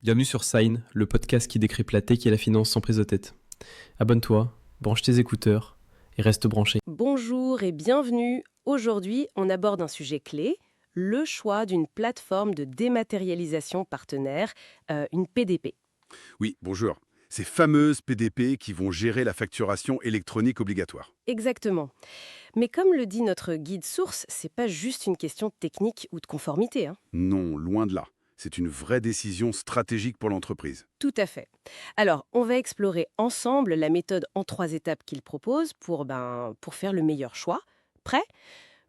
Bienvenue sur Sign, le podcast qui décrypte la tech et la finance sans prise de tête. Abonne-toi, branche tes écouteurs et reste branché. Bonjour et bienvenue. Aujourd'hui, on aborde un sujet clé, le choix d'une plateforme de dématérialisation partenaire, une PDP. Oui, bonjour. Ces fameuses PDP qui vont gérer la facturation électronique obligatoire. Exactement. Mais comme le dit notre guide source, c'est pas juste une question technique ou de conformité, hein. Non, loin de là. C'est une vraie décision stratégique pour l'entreprise. Tout à fait. Alors, on va explorer ensemble la méthode en 3 étapes qu'il propose pour faire le meilleur choix. Prêt?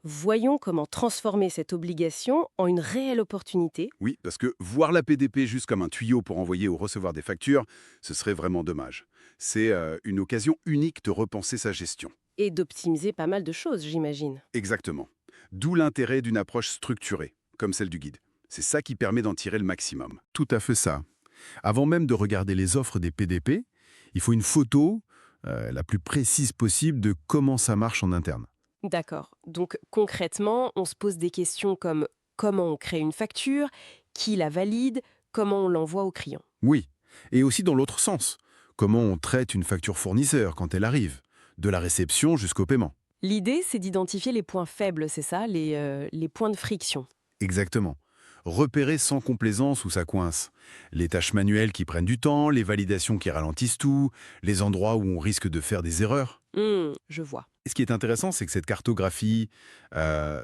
Voyons comment transformer cette obligation en une réelle opportunité Oui, parce que voir la PDP juste comme un tuyau pour envoyer ou recevoir des factures, ce serait vraiment dommage. C'est une occasion unique de repenser sa gestion. et d'optimiser pas mal de choses, j'imagine. Exactement. D'où l'intérêt d'une approche structurée, comme celle du guide. C'est ça qui permet d'en tirer le maximum. Tout à fait ça. Avant même de regarder les offres des PDP, il faut une photo la plus précise possible de comment ça marche en interne. D'accord. Donc concrètement, on se pose des questions comme comment on crée une facture, qui la valide, comment on l'envoie au client. Oui, et aussi dans l'autre sens. Comment on traite une facture fournisseur quand elle arrive, de la réception jusqu'au paiement. L'idée, c'est d'identifier les points faibles, c'est ça, les points de friction. Exactement. Repérer sans complaisance où ça coince. Les tâches manuelles qui prennent du temps, les validations qui ralentissent tout, les endroits où on risque de faire des erreurs. Je vois. Et ce qui est intéressant, c'est que cette cartographie,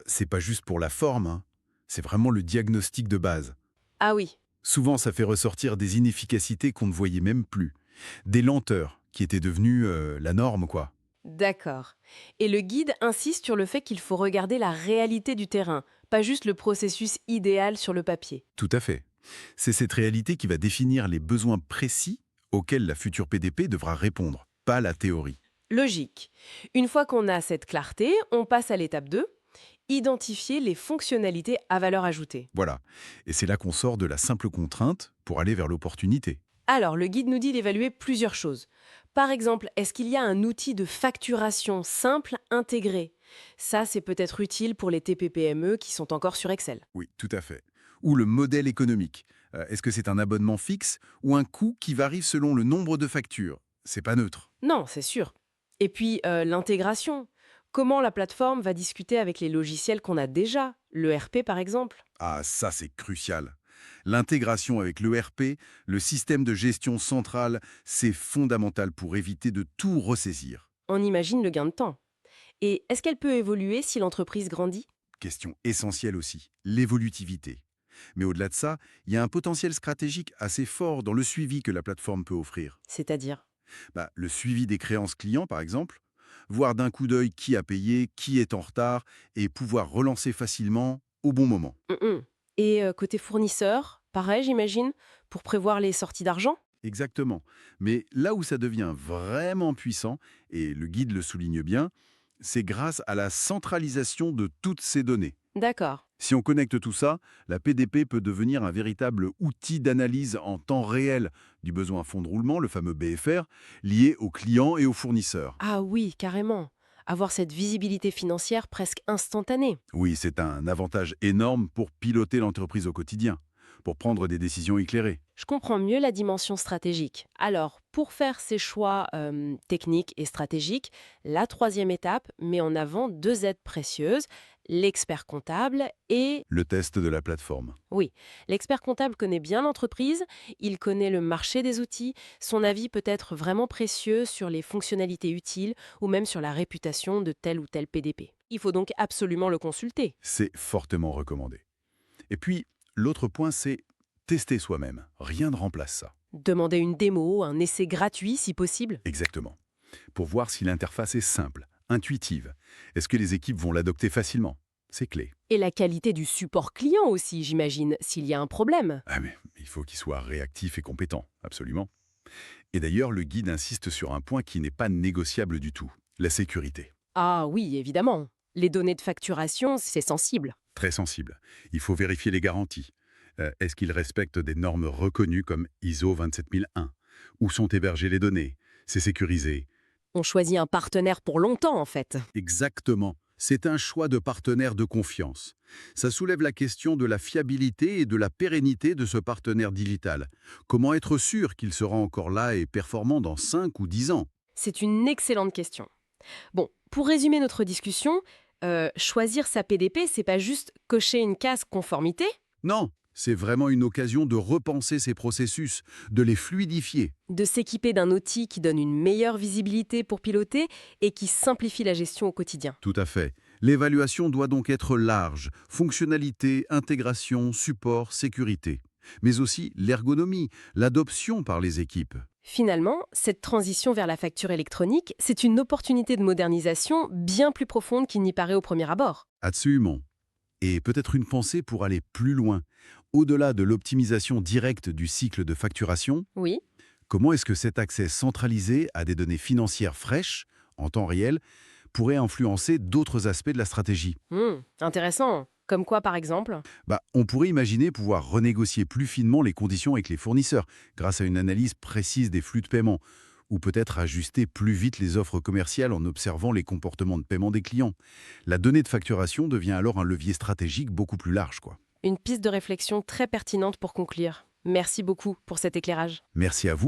c'est pas juste pour la forme, hein. C'est vraiment le diagnostic de base. Ah oui, Souvent, ça fait ressortir des inefficacités qu'on ne voyait même plus. Des lenteurs qui étaient devenues la norme, quoi. d'accord. Et le guide insiste sur le fait qu'il faut regarder la réalité du terrain, pas juste le processus idéal sur le papier. Tout à fait. C'est cette réalité qui va définir les besoins précis auxquels la future PDP devra répondre, pas la théorie. Logique. Une fois qu'on a cette clarté, on passe à l'étape 2, identifier les fonctionnalités à valeur ajoutée. Voilà. Et c'est là qu'on sort de la simple contrainte pour aller vers l'opportunité. Alors, le guide nous dit d'évaluer plusieurs choses. Par exemple, est-ce qu'il y a un outil de facturation simple intégré? Ça, c'est peut-être utile pour les TPE-PME qui sont encore sur Excel. Oui, tout à fait. Ou le modèle économique. Est-ce que c'est un abonnement fixe ou un coût qui varie selon le nombre de factures? C'est pas neutre. Non, c'est sûr. Et puis, l'intégration. Comment la plateforme va discuter avec les logiciels qu'on a déjà? Le RP, par exemple? Ah, ça c'est crucial. L'intégration avec l'ERP, le système de gestion centrale, c'est fondamental pour éviter de tout ressaisir. On imagine le gain de temps. Et est-ce qu'elle peut évoluer si l'entreprise grandit? Question essentielle aussi, l'évolutivité. Mais au-delà de ça, il y a un potentiel stratégique assez fort dans le suivi que la plateforme peut offrir. C'est-à-dire? Le suivi des créances clients, par exemple, voir d'un coup d'œil qui a payé, qui est en retard, et pouvoir relancer facilement au bon moment. Et côté fournisseur, pareil, j'imagine, pour prévoir les sorties d'argent? Exactement. Mais là où ça devient vraiment puissant, et le guide le souligne bien, c'est grâce à la centralisation de toutes ces données. D'accord. Si on connecte tout ça, la PDP peut devenir un véritable outil d'analyse en temps réel du besoin fonds de roulement, le fameux BFR, lié aux clients et aux fournisseurs. Ah oui, carrément. Avoir cette visibilité financière presque instantanée. Oui, c'est un avantage énorme pour piloter l'entreprise au quotidien, pour prendre des décisions éclairées. Je comprends mieux la dimension stratégique. Alors, pour faire ces choix techniques et stratégiques, la troisième étape met en avant 2 aides précieuses, l'expert comptable et... Le test de la plateforme. Oui, l'expert comptable connaît bien l'entreprise, il connaît le marché des outils, son avis peut être vraiment précieux sur les fonctionnalités utiles ou même sur la réputation de tel ou tel PDP. Il faut donc absolument le consulter. C'est fortement recommandé. Et puis, l'autre point, c'est tester soi-même. Rien ne remplace ça. Demander une démo, un essai gratuit si possible. Exactement. Pour voir si l'interface est simple, intuitive. Est-ce que les équipes vont l'adopter facilement? C'est clé. Et la qualité du support client aussi, j'imagine, s'il y a un problème. Ah mais il faut qu'il soit réactif et compétent, absolument. Et d'ailleurs, le guide insiste sur un point qui n'est pas négociable du tout, la sécurité. Ah oui, évidemment. Les données de facturation, c'est sensible. Très sensible. Il faut vérifier les garanties. Est-ce qu'ils respectent des normes reconnues comme ISO 27001? Où sont hébergées les données? C'est sécurisé? On choisit un partenaire pour longtemps, en fait. Exactement. C'est un choix de partenaire de confiance. Ça soulève la question de la fiabilité et de la pérennité de ce partenaire digital. Comment être sûr qu'il sera encore là et performant dans 5 ou 10 ans? C'est une excellente question. Bon, pour résumer notre discussion, choisir sa PDP, c'est pas juste cocher une case conformité. Non, c'est vraiment une occasion de repenser ces processus, de les fluidifier. De s'équiper d'un outil qui donne une meilleure visibilité pour piloter et qui simplifie la gestion au quotidien. Tout à fait. L'évaluation doit donc être large, fonctionnalité, intégration, support, sécurité. Mais aussi l'ergonomie, l'adoption par les équipes. Finalement, cette transition vers la facture électronique, c'est une opportunité de modernisation bien plus profonde qu'il n'y paraît au premier abord. Absolument. Et peut-être une pensée pour aller plus loin. Au-delà de l'optimisation directe du cycle de facturation, Oui. comment est-ce que cet accès centralisé à des données financières fraîches, en temps réel, pourrait influencer d'autres aspects de la stratégie? Intéressant. Comme quoi, par exemple? On pourrait imaginer pouvoir renégocier plus finement les conditions avec les fournisseurs, grâce à une analyse précise des flux de paiement, ou peut-être ajuster plus vite les offres commerciales en observant les comportements de paiement des clients. La donnée de facturation devient alors un levier stratégique beaucoup plus large, quoi. Une piste de réflexion très pertinente pour conclure. Merci beaucoup pour cet éclairage. Merci à vous.